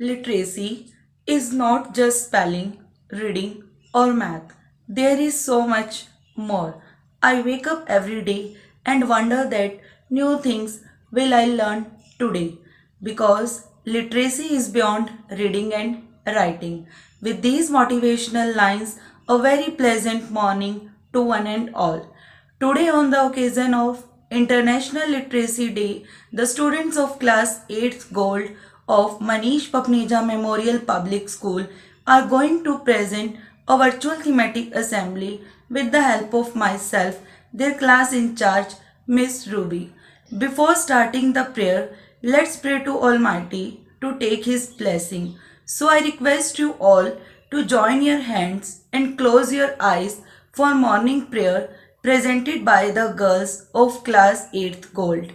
Literacy is not just spelling, reading, or math. There is so much more. I wake up every day and wonder that new things will I learn today because literacy is beyond reading and writing. With these motivational lines, a very pleasant morning to one and all. Today, on the occasion of International Literacy Day, the students of Class 8th Gold of Manish Papneja Memorial Public School are going to present a virtual thematic assembly with the help of myself, their class in charge, Miss Ruby. Before starting the prayer, let's pray to Almighty to take His blessing. So I request you all to join your hands and close your eyes for morning prayer presented by the girls of Class 8th Gold.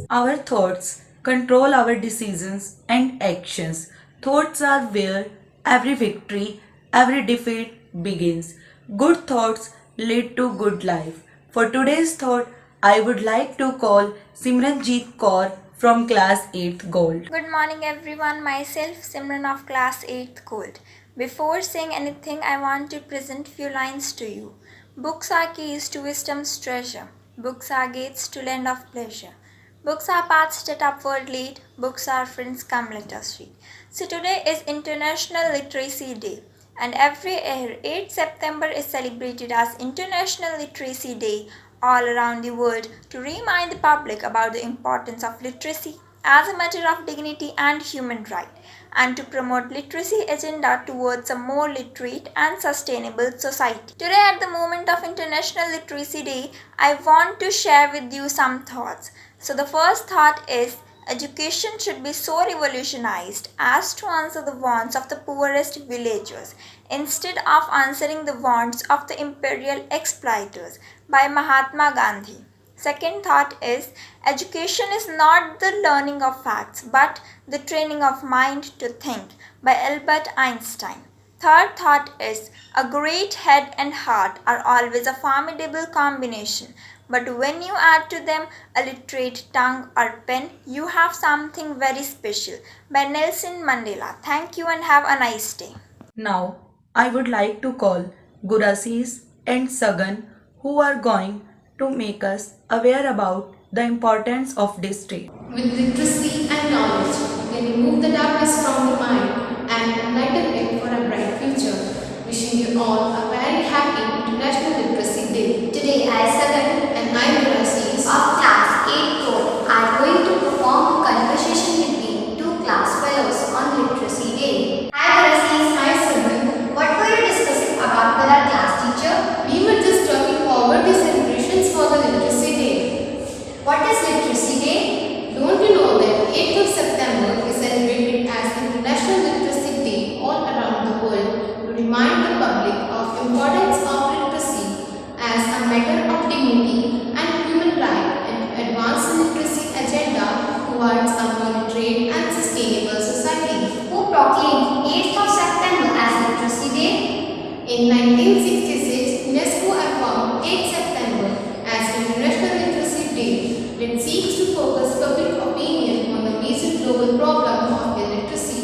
Our thoughts control our decisions and actions. Thoughts are where every victory, every defeat begins. Good thoughts lead to good life. For today's thought, I would like to call Simranjeet Kaur from Class 8th Gold. Good morning everyone, myself Simran of Class 8th Gold. Before saying anything, I want to present few lines to you. Books are keys to wisdom's treasure. Books are gates to land of pleasure. Books are paths that upward lead. Books are friends, come let us read. So today is International Literacy Day, and every year 8 September is celebrated as International Literacy Day all around the world to remind the public about the importance of literacy as a matter of dignity and human right, and to promote literacy agenda towards a more literate and sustainable society. Today at the moment of International Literacy Day, I want to share with you some thoughts. So the first thought is education should be so revolutionized as to answer the wants of the poorest villagers instead of answering the wants of the imperial exploiters by Mahatma Gandhi. Second thought is education is not the learning of facts but the training of mind to think by Albert Einstein. Third thought is a great head and heart are always a formidable combination, but when you add to them a literate tongue or pen, you have something very special. By Nelson Mandela. Thank you and have a nice day. Now, I would like to call Gurasis and Sagan who are going to make us aware about the importance of this day. With literacy and knowledge, we remove the darkness from the mind and enlighten it for a bright future. Wishing you all a very happy International Literacy Day. Today, I, Sagan, And I'm Gracies of Class 8-Gold are going to perform a conversation between two class fellows on Literacy Day. Hi, Gracies. Hi Sagan. What were you discussing about with our class teacher? We were just talking over the celebrations for the Literacy Day. What is Literacy Day? Don't you know that 8th of September is celebrated as International Literacy Day all around the world to remind the public of importance of literacy as a matter of dignity and human right and to advance the literacy agenda towards a more literate and sustainable society. Who proclaimed 8th of September as Literacy Day? In 1966, UNESCO affirmed 8 September as International Literacy Day that seeks to focus public opinion on the major global problem of illiteracy.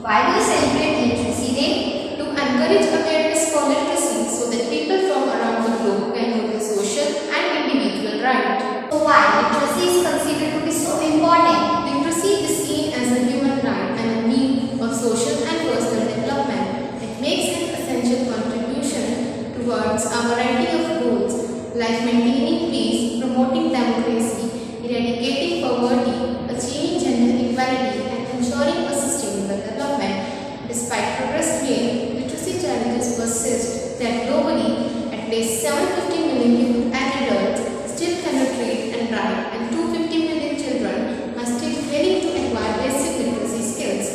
Why do we celebrate Literacy Day? To encourage awareness for literacy so that people from around the globe can know the social and individual right. So why literacy is considered to be so important? Literacy is seen as a human right and a need of social and personal development. It makes an essential contribution towards a variety of goals like maintaining peace, promoting democracy, eradicating poverty, achieving gender equality, and ensuring a sustainable development. Despite progress made, literacy challenges persist that globally at least 750 million youth and adults still cannot read and write, and 250 million children are still failing to acquire basic literacy skills.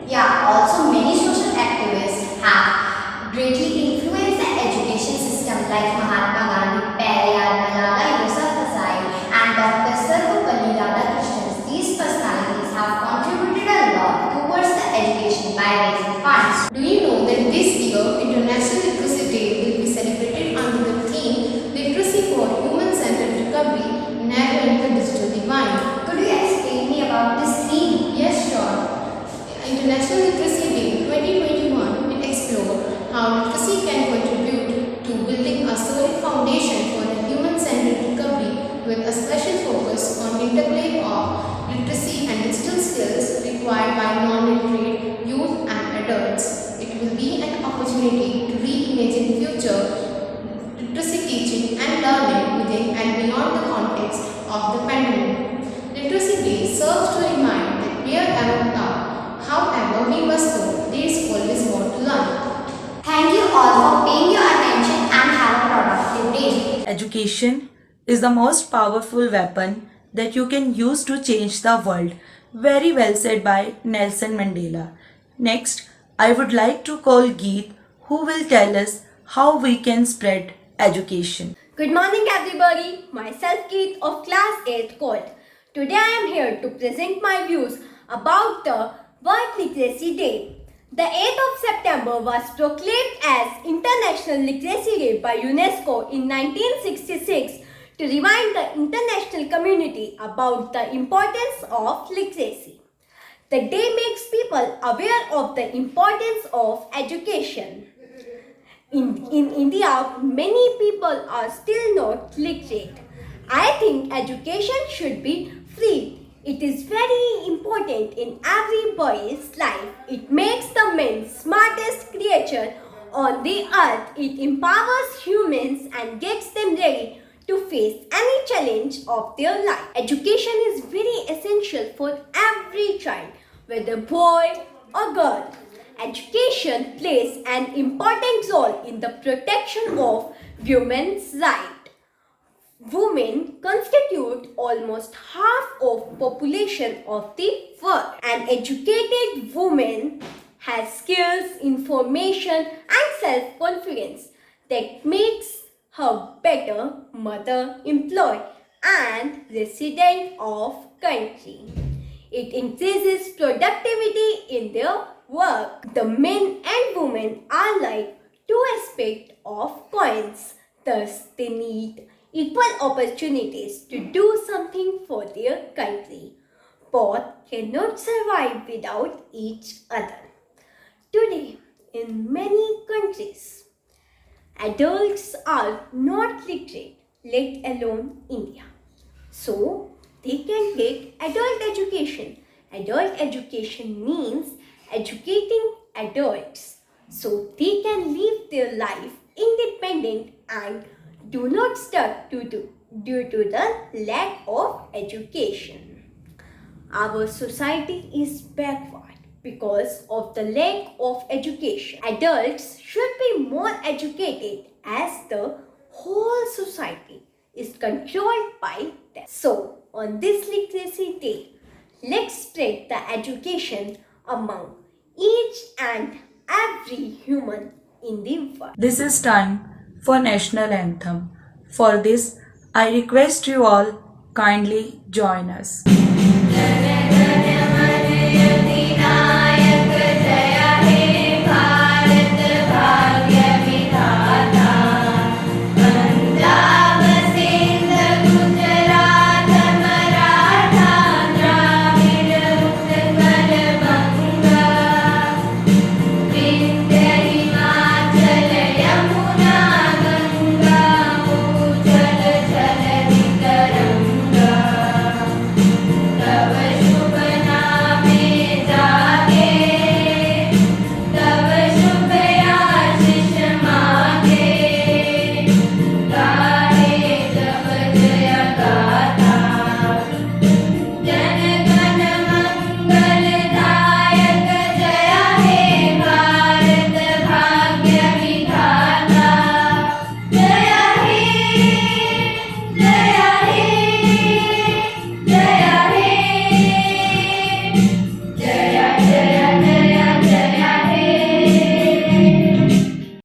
Yeah, also many social activists have greatly influenced the education system like Mahatma Gandhi, Periyar, Malala Yousafzai and Dr. Sarvapalli Radhakrishnan. These personalities have contributed a lot towards the education by raising funds. Do you know that this year International Literacy Day will be celebrated under the theme Literacy for Human-Centered Recovery, Narrowing the Digital Divide? Could you explain me about this theme? Yes, sure. International Literacy Day 2021 will explore how literacy can contribute to building a solid foundation for a human-centered recovery with a special focus on interplay of literacy and digital skills required by non-literate youth and adults. It will be an opportunity to reimagine future literacy teaching and learning within and beyond the context of the pandemic. Literacy Day serves to remind that wherever we are, however we must know, there is always more to learn. Thank you all for paying your attention and have a productive day. Education is the most powerful weapon that you can use to change the world. Very well said by Nelson Mandela. Next, I would like to call Geet who will tell us how we can spread education. Good morning everybody, myself Keith of Class 8-Gold. Today I am here to present my views about the World Literacy Day. The 8th of September was proclaimed as International Literacy Day by UNESCO in 1966 to remind the international community about the importance of literacy. The day makes people aware of the importance of education. In India, many people are still not literate. I think education should be free. It is very important in every boy's life. It makes the man smartest creature on the earth. It empowers humans and gets them ready to face any challenge of their life. Education is very essential for every child, whether boy or girl. Education plays an important role in the protection of women's rights. Women constitute almost half of population of the world. An educated woman has skills, information and self-confidence that makes her better mother, employee and resident of country. It increases productivity in their work. The men and women are like two aspects of coins. Thus, they need equal opportunities to do something for their country. Both cannot survive without each other. Today, in many countries, adults are not literate, let alone India. So, they can get adult education. Adult education means educating adults so they can live their life independent and do not stuck due to the lack of education. Our society is backward because of the lack of education. Adults should be more educated as the whole society is controlled by them. So, on this Literacy Day, let's spread the education among each and every human in the world. This is time for National Anthem. For this, I request you all kindly join us.